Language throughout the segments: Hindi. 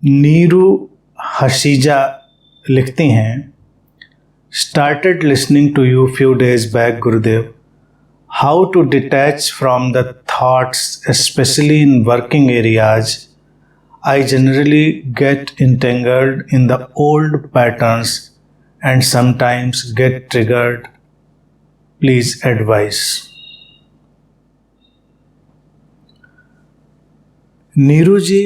नीरू हशीजा लिखती हैं, started listening to you few days back Gurudev. How to detach from the thoughts specially in working areas. I generally get entangled in the old patterns and sometimes get triggered. Please advise. Neeru ji,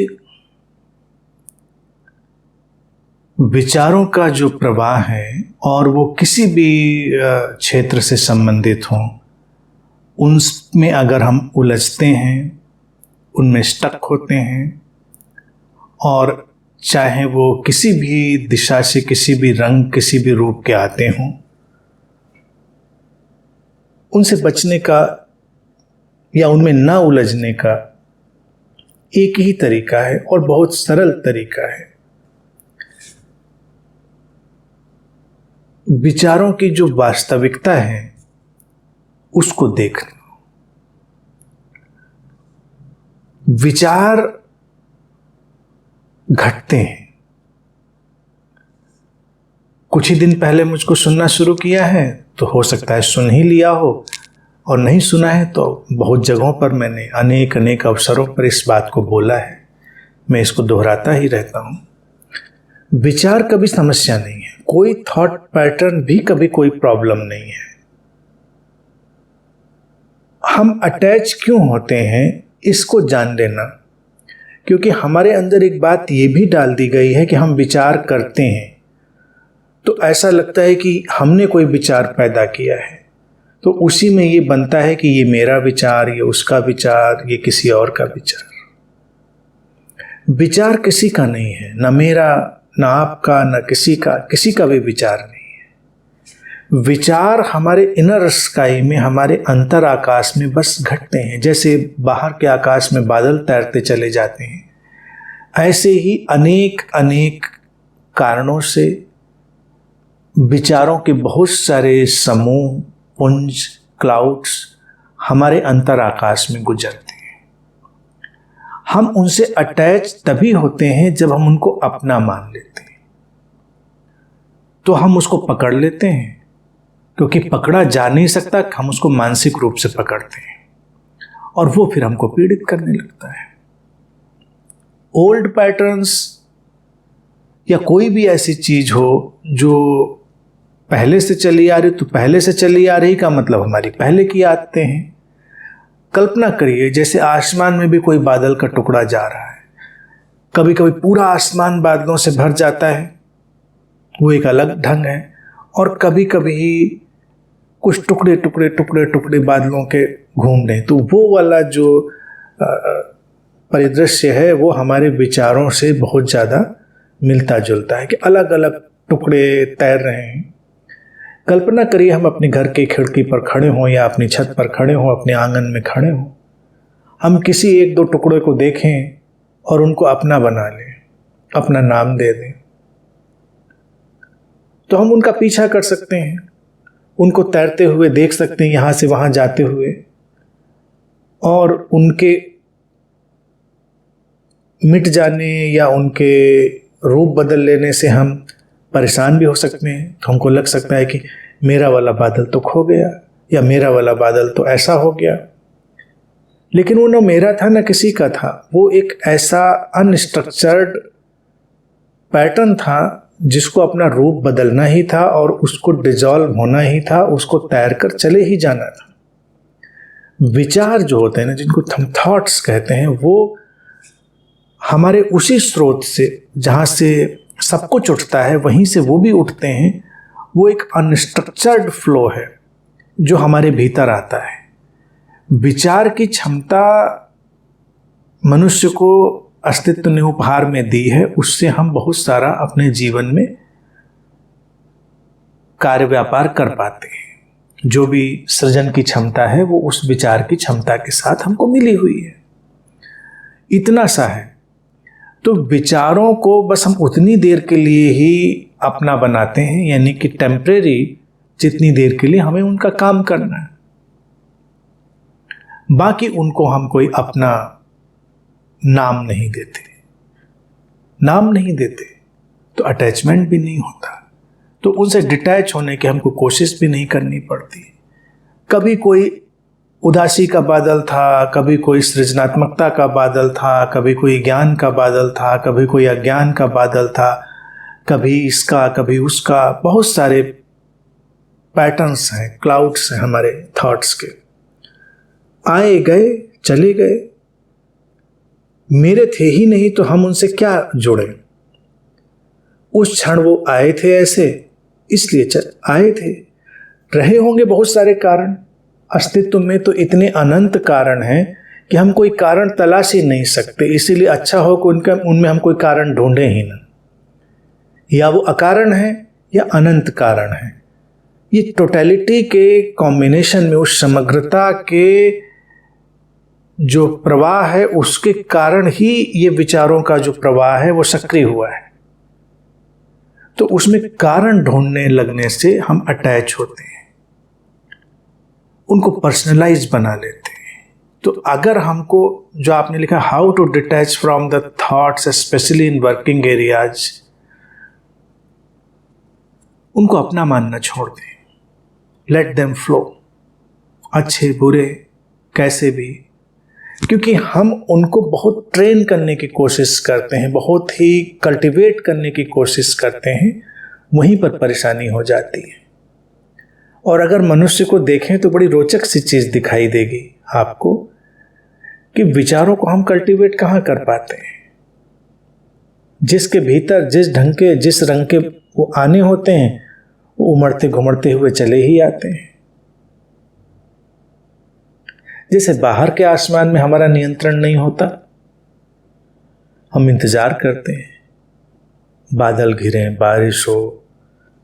विचारों का जो प्रवाह है और वो किसी भी क्षेत्र से संबंधित हों, उनमें अगर हम उलझते हैं, उनमें स्टक होते हैं और चाहे वो किसी भी दिशा से, किसी भी रंग, किसी भी रूप के आते हों, उनसे बचने का या उनमें ना उलझने का एक ही तरीका है और बहुत सरल तरीका है. विचारों की जो वास्तविकता है उसको देखना. विचार घटते हैं. कुछ ही दिन पहले मुझको सुनना शुरू किया है तो हो सकता है सुन ही लिया हो, और नहीं सुना है तो बहुत जगहों पर मैंने अनेक अनेक अवसरों पर इस बात को बोला है. मैं इसको दोहराता ही रहता हूं. विचार कभी समस्या नहीं है, कोई थॉट पैटर्न भी कभी कोई प्रॉब्लम नहीं है. हम अटैच क्यों होते हैं इसको जान लेना, क्योंकि हमारे अंदर एक बात ये भी डाल दी गई है कि हम विचार करते हैं तो ऐसा लगता है कि हमने कोई विचार पैदा किया है, तो उसी में ये बनता है कि ये मेरा विचार, ये उसका विचार, ये किसी और का विचार. विचार किसी का नहीं है, ना मेरा, ना आपका, ना किसी का भी विचार नहीं है. विचार हमारे इनर स्काई में, हमारे अंतर आकाश में बस घटते हैं. जैसे बाहर के आकाश में बादल तैरते चले जाते हैं, ऐसे ही अनेक अनेक कारणों से विचारों के बहुत सारे समूह, पुंज, क्लाउड्स हमारे अंतर आकाश में गुजरते हैं. हम उनसे अटैच तभी होते हैं जब हम उनको अपना मान लेते हैं. तो हम उसको पकड़ लेते हैं, क्योंकि पकड़ा जा नहीं सकता, हम उसको मानसिक रूप से पकड़ते हैं और वो फिर हमको पीड़ित करने लगता है. ओल्ड पैटर्न्स या कोई भी ऐसी चीज हो जो पहले से चली आ रही, तो पहले से चली आ रही का मतलब हमारी पहले की आदतें हैं. कल्पना करिए जैसे आसमान में भी कोई बादल का टुकड़ा जा रहा है. कभी कभी पूरा आसमान बादलों से भर जाता है, वो एक अलग ढंग है, और कभी कभी कुछ टुकड़े टुकड़े टुकड़े टुकड़े बादलों के घूम रहे हैं. तो वो वाला जो परिदृश्य है वो हमारे विचारों से बहुत ज़्यादा मिलता जुलता है कि अलग अलग टुकड़े तैर रहे हैं. कल्पना करिए हम अपने घर की खिड़की पर खड़े हों या अपनी छत पर खड़े हों, अपने आंगन में खड़े हों. हम किसी एक दो टुकड़े को देखें और उनको अपना बना लें, अपना नाम दे दें, तो हम उनका पीछा कर सकते हैं, उनको तैरते हुए देख सकते हैं, यहाँ से वहाँ जाते हुए. और उनके मिट जाने या उनके रूप बदल लेने से हम परेशान भी हो सकते हैं. तो हमको लग सकता है कि मेरा वाला बादल तो खो गया, या मेरा वाला बादल तो ऐसा हो गया. लेकिन वो ना मेरा था, ना किसी का था. वो एक ऐसा अनस्ट्रक्चर्ड पैटर्न था जिसको अपना रूप बदलना ही था और उसको डिजॉल्व होना ही था, उसको तैर कर चले ही जाना था. विचार जो होते हैं ना, जिनको हम थॉट्स कहते हैं, वो हमारे उसी स्रोत से जहाँ से सब कुछ उठता है वहीं से वो भी उठते हैं. वो एक अनस्ट्रक्चर्ड फ्लो है जो हमारे भीतर आता है. विचार की क्षमता मनुष्य को अस्तित्व ने उपहार में दी है. उससे हम बहुत सारा अपने जीवन में कार्य व्यापार कर पाते हैं. जो भी सृजन की क्षमता है वो उस विचार की क्षमता के साथ हमको मिली हुई है. इतना सा है. तो विचारों को बस हम उतनी देर के लिए ही अपना बनाते हैं, यानी कि टेम्परेरी, जितनी देर के लिए हमें उनका काम करना है. बाकी उनको हम कोई अपना नाम नहीं देते, नाम नहीं देते तो अटैचमेंट भी नहीं होता, तो उनसे डिटैच होने की हमको कोशिश भी नहीं करनी पड़ती। कभी कोई उदासी का बादल था, कभी कोई सृजनात्मकता का बादल था, कभी कोई ज्ञान का बादल था, कभी कोई अज्ञान का बादल था, कभी इसका कभी उसका, बहुत सारे पैटर्न्स हैं, क्लाउड्स हैं हमारे थॉट्स के, आए गए चले गए, मेरे थे ही नहीं तो हम उनसे क्या जुड़े। उस क्षण वो आए थे ऐसे, इसलिए आए थे। रहे होंगे बहुत सारे कारण, अस्तित्व में तो इतने अनंत कारण हैं कि हम कोई कारण तलाश ही नहीं सकते, इसीलिए अच्छा हो कि उनमें हम कोई कारण ढूंढे ही ना, या वो अकारण है या अनंत कारण है। ये टोटलिटी के कॉम्बिनेशन में, उस समग्रता के जो प्रवाह है उसके कारण ही ये विचारों का जो प्रवाह है वो सक्रिय हुआ है। तो उसमें कारण ढूंढने लगने से हम अटैच होते हैं, उनको पर्सनलाइज बना लेते हैं। तो अगर हमको जो आपने लिखा how to detach from the thoughts specially in working areas, उनको अपना मानना छोड़ दें, लेट देम फ्लो, अच्छे बुरे कैसे भी, क्योंकि हम उनको बहुत ट्रेन करने की कोशिश करते हैं, बहुत ही कल्टीवेट करने की कोशिश करते हैं, वहीं पर परेशानी हो जाती है। और अगर मनुष्य को देखें तो बड़ी रोचक सी चीज़ दिखाई देगी आपको कि विचारों को हम कल्टीवेट कहाँ कर पाते हैं। जिसके भीतर जिस ढंग के जिस रंग के वो आने होते हैं वो उमड़ते घुमड़ते हुए चले ही आते हैं। जैसे बाहर के आसमान में हमारा नियंत्रण नहीं होता, हम इंतजार करते हैं बादल घिरे, बारिश हो,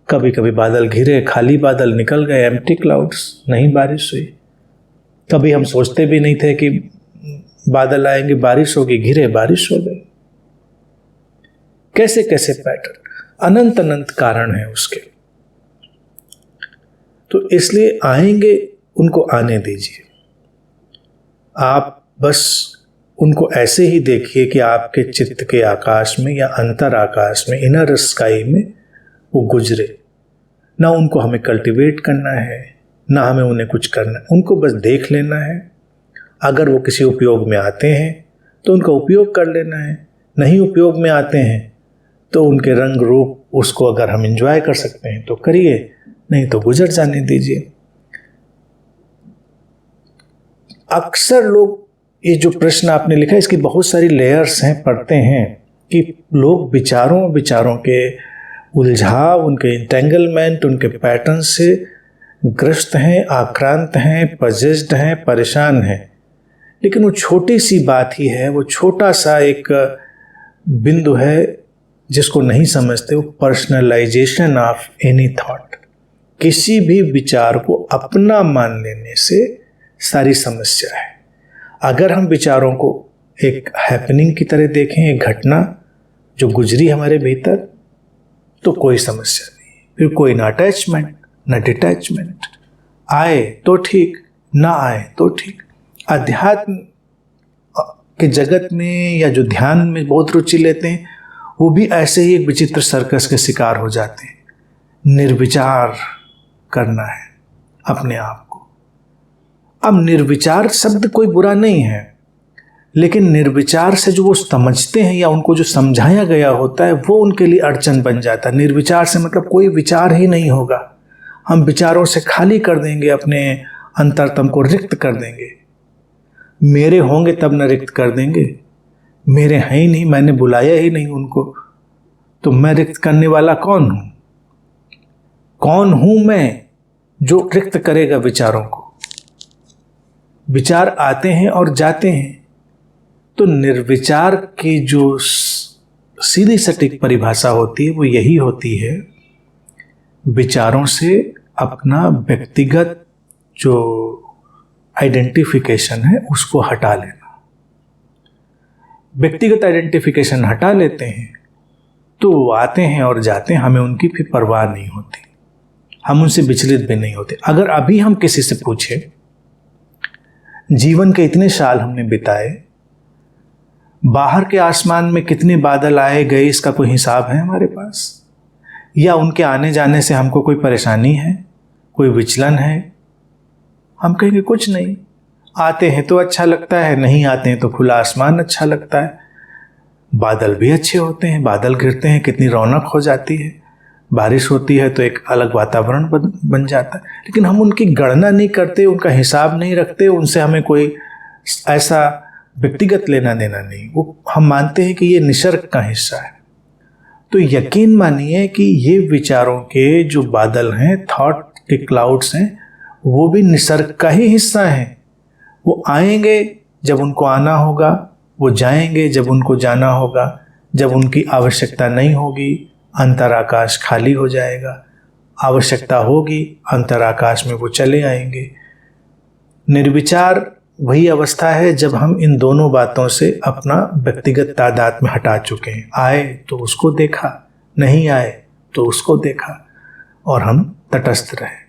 कभी कभी बादल घिरे, खाली बादल निकल गए, एम्प्टी क्लाउड्स, नहीं बारिश हुई। कभी हम सोचते भी नहीं थे कि बादल आएंगे, बारिश होगी, घिरे, बारिश हो गई। कैसे कैसे पैटर्न, अनंत अनंत कारण है उसके। तो इसलिए आएंगे, उनको आने दीजिए। आप बस उनको ऐसे ही देखिए कि आपके चित्त के आकाश में या अंतर आकाश में, इनर स्काई में वो गुजरे। ना उनको हमें कल्टीवेट करना है, ना हमें उन्हें कुछ करना है, उनको बस देख लेना है। अगर वो किसी उपयोग में आते हैं तो उनका उपयोग कर लेना है, नहीं उपयोग में आते हैं तो उनके रंग रूप उसको अगर हम एंजॉय कर सकते हैं तो करिए, नहीं तो गुजर जाने दीजिए। अक्सर लोग, ये जो प्रश्न आपने लिखा इसकी बहुत सारी लेयर्स हैं, पढ़ते हैं कि लोग विचारों के उलझाव, उनके इंटेंगलमेंट, उनके पैटर्न से ग्रस्त हैं, आक्रांत हैं, पजेस्ड हैं, परेशान हैं। लेकिन वो छोटी सी बात ही है, वो छोटा सा एक बिंदु है जिसको नहीं समझते, वो पर्सनलाइजेशन ऑफ एनी थॉट। किसी भी विचार को अपना मान लेने से सारी समस्या है। अगर हम विचारों को एक हैपनिंग की तरह देखें, एक घटना जो गुजरी हमारे भीतर, तो कोई समस्या नहीं, फिर कोई ना अटैचमेंट ना डिटैचमेंट। आए तो ठीक, ना आए तो ठीक। अध्यात्म के जगत में या जो ध्यान में बहुत रुचि लेते हैं वो भी ऐसे ही एक विचित्र सर्कस के शिकार हो जाते हैं। निर्विचार करना है अपने आप को। अब निर्विचार शब्द कोई बुरा नहीं है, लेकिन निर्विचार से जो वो समझते हैं या उनको जो समझाया गया होता है वो उनके लिए अड़चन बन जाता है। निर्विचार से मतलब कोई विचार ही नहीं होगा, हम विचारों से खाली कर देंगे, अपने अंतरतम को रिक्त कर देंगे। मेरे होंगे तब न रिक्त कर देंगे, मेरे हैं ही नहीं, मैंने बुलाया ही नहीं उनको, तो मैं रिक्त करने वाला कौन हूं? कौन हूं मैं जो रिक्त करेगा विचारों को? विचार आते हैं और जाते हैं। तो निर्विचार की जो सीधी सटीक परिभाषा होती है वो यही होती है, विचारों से अपना व्यक्तिगत जो आइडेंटिफिकेशन है उसको हटा लेना। व्यक्तिगत आइडेंटिफिकेशन हटा लेते हैं तो वो आते हैं और जाते हैं, हमें उनकी भी परवाह नहीं होती, हम उनसे विचलित भी नहीं होते। अगर अभी हम किसी से पूछें, जीवन के इतने साल हमने बिताए, बाहर के आसमान में कितने बादल आए गए इसका कोई हिसाब है हमारे पास? या उनके आने जाने से हमको कोई परेशानी है, कोई विचलन है? हम कहेंगे कुछ नहीं, आते हैं तो अच्छा लगता है, नहीं आते हैं तो खुला आसमान अच्छा लगता है। बादल भी अच्छे होते हैं, बादल गिरते हैं कितनी रौनक हो जाती है, बारिश होती है तो एक अलग वातावरण बन जाता है। लेकिन हम उनकी गणना नहीं करते, उनका हिसाब नहीं रखते, उनसे हमें कोई ऐसा व्यक्तिगत लेना देना नहीं। वो हम मानते हैं कि ये निसर्ग का हिस्सा है। तो यकीन मानिए कि ये विचारों के जो बादल हैं, थॉट के क्लाउड्स हैं, वो भी निसर्ग का ही हिस्सा हैं। वो आएंगे जब उनको आना होगा, वो जाएंगे जब उनको जाना होगा। जब उनकी आवश्यकता नहीं होगी अंतराकाश खाली हो जाएगा, आवश्यकता होगी अंतराकाश में वो चले आएंगे। निर्विचार वही अवस्था है जब हम इन दोनों बातों से अपना व्यक्तिगत तादाद में हटा चुके हैं। आए तो उसको देखा, नहीं आए तो उसको देखा, और हम तटस्थ रहे।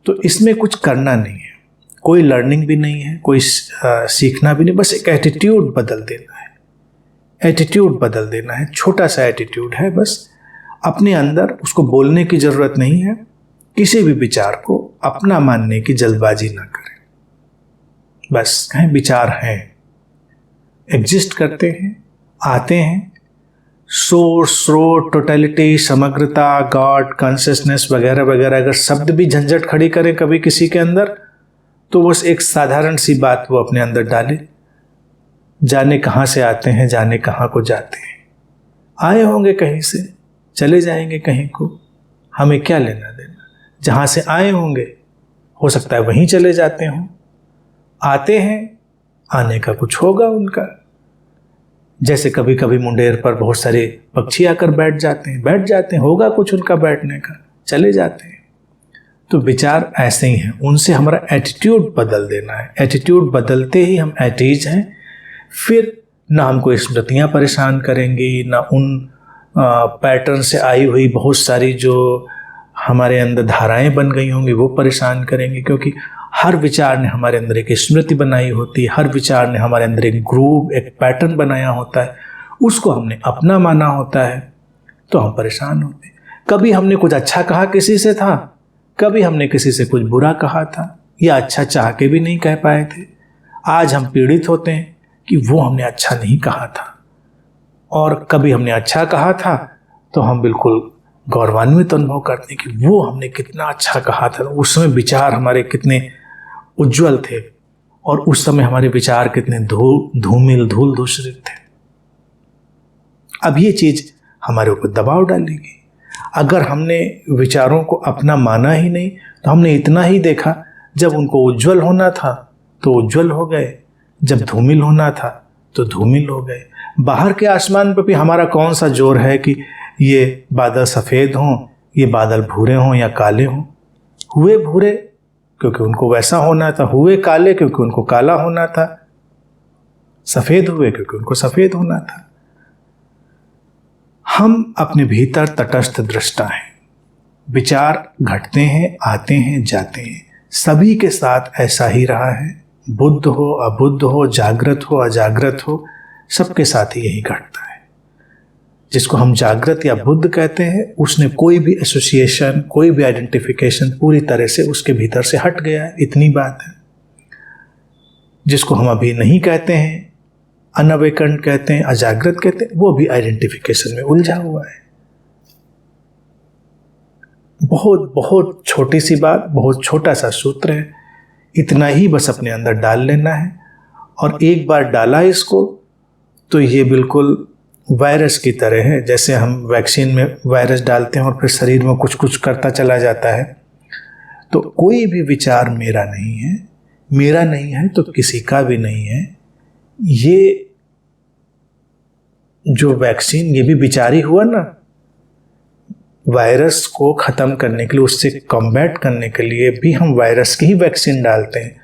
तो इसमें कुछ करना नहीं है, कोई लर्निंग भी नहीं है, कोई सीखना भी नहीं, बस एक एटीट्यूड बदल देना है। एटीट्यूड बदल देना है, छोटा सा एटीट्यूड है बस। अपने अंदर उसको बोलने की ज़रूरत नहीं है। किसी भी विचार को अपना मानने की जल्दबाजी ना करें। बस कहें विचार हैं, एग्जिस्ट करते हैं, आते हैं। सोर्स, स्रोत, टोटलिटी, समग्रता, गॉड, कॉन्शियसनेस वगैरह वगैरह अगर शब्द भी झंझट खड़ी करें कभी किसी के अंदर, तो बस एक साधारण सी बात वो अपने अंदर डाले, जाने कहाँ से आते हैं, जाने कहाँ को जाते हैं। आए होंगे कहीं से, चले जाएंगे कहीं को, हमें क्या लेना देना। जहाँ से आए होंगे हो सकता है वहीं चले जाते हों। आते हैं, आने का कुछ होगा उनका। जैसे कभी कभी मुंडेर पर बहुत सारे पक्षी आकर बैठ जाते हैं, होगा कुछ उनका बैठने का, चले जाते हैं। तो विचार ऐसे ही हैं, उनसे हमारा एटीट्यूड बदल देना है। एटीट्यूड बदलते ही हम एटीज हैं। फिर ना हमको स्मृतियाँ परेशान करेंगी, ना उन पैटर्न से आई हुई बहुत सारी जो हमारे अंदर धाराएं बन गई होंगी वो परेशान करेंगी, क्योंकि हर विचार ने हमारे अंदर एक स्मृति बनाई होती है, हर विचार ने हमारे अंदर एक ग्रूव, एक पैटर्न बनाया होता है, उसको हमने अपना माना होता है, तो हम परेशान होते हैं। कभी हमने कुछ अच्छा कहा किसी से था, कभी हमने किसी से कुछ बुरा कहा था, या अच्छा चाह के भी नहीं कह पाए थे। आज हम पीड़ित होते हैं कि वो हमने अच्छा नहीं कहा था, और कभी हमने अच्छा कहा था तो हम बिल्कुल गौरवान्वित अनुभव करते हैं कि वो हमने कितना अच्छा कहा था। उस समय विचार हमारे कितने उज्जवल थे, और उस समय हमारे विचार कितने धूमिल धूल दूषित थे। अब ये चीज हमारे ऊपर दबाव डालेगी। अगर हमने विचारों को अपना माना ही नहीं, तो हमने इतना ही देखा, जब उनको उज्जवल होना था तो उज्जवल हो गए, जब धूमिल होना था तो धूमिल हो गए। बाहर के आसमान पर भी हमारा कौन सा जोर है कि ये बादल सफ़ेद हों, ये बादल भूरे हों या काले हों। हुए भूरे क्योंकि उनको वैसा होना था, हुए काले क्योंकि उनको काला होना था, सफ़ेद हुए क्योंकि उनको सफ़ेद होना था। हम अपने भीतर तटस्थ दृष्टा हैं। विचार घटते हैं, आते हैं, जाते हैं। सभी के साथ ऐसा ही रहा है। बुद्ध हो, अबुद्ध हो, जागृत हो, अजागृत हो, सबके साथ ही यही घटता है। जिसको हम जागृत या बुद्ध कहते हैं, उसने कोई भी एसोसिएशन, कोई भी आइडेंटिफिकेशन पूरी तरह से उसके भीतर से हट गया है, इतनी बात है। जिसको हम अभी नहीं कहते हैं, अनअवेकन्ड कहते हैं, अजागृत कहते हैं, वो भी आइडेंटिफिकेशन में उलझा हुआ है। बहुत बहुत छोटी सी बात, बहुत छोटा सा सूत्र है। इतना ही बस अपने अंदर डाल लेना है, और एक बार डाला इसको तो ये बिल्कुल वायरस की तरह है। जैसे हम वैक्सीन में वायरस डालते हैं और फिर शरीर में कुछ कुछ करता चला जाता है। तो कोई भी विचार मेरा नहीं है, मेरा नहीं है तो किसी का भी नहीं है। ये जो वैक्सीन, ये भी विचार ही हुआ ना। वायरस को ख़त्म करने के लिए, उससे कॉम्बैट करने के लिए भी हम वायरस की ही वैक्सीन डालते हैं।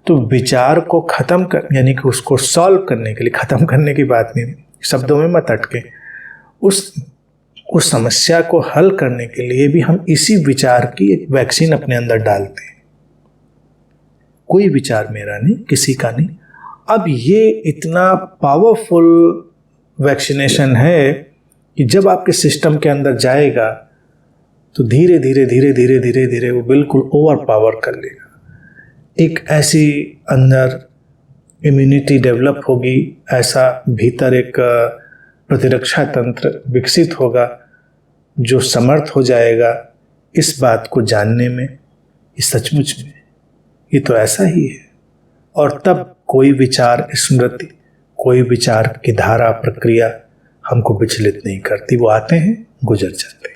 तो विचार को ख़त्म कर, यानी कि उसको सॉल्व करने के लिए, ख़त्म करने की बात नहीं, शब्दों में मत अटके, उस समस्या को हल करने के लिए भी हम इसी विचार की एक वैक्सीन अपने अंदर डालते हैं। कोई विचार मेरा नहीं, किसी का नहीं। अब ये इतना पावरफुल वैक्सीनेशन है कि जब आपके सिस्टम के अंदर जाएगा तो धीरे धीरे धीरे धीरे धीरे धीरे वो बिल्कुल ओवर पावर कर लेगा। एक ऐसी अंदर इम्यूनिटी डेवलप होगी, ऐसा भीतर एक प्रतिरक्षा तंत्र विकसित होगा जो समर्थ हो जाएगा इस बात को जानने में कि सचमुच में ये तो ऐसा ही है। और तब कोई विचार स्मृति, कोई विचार की धारा प्रक्रिया हमको विचलित नहीं करती। वो आते हैं, गुजर जाते हैं।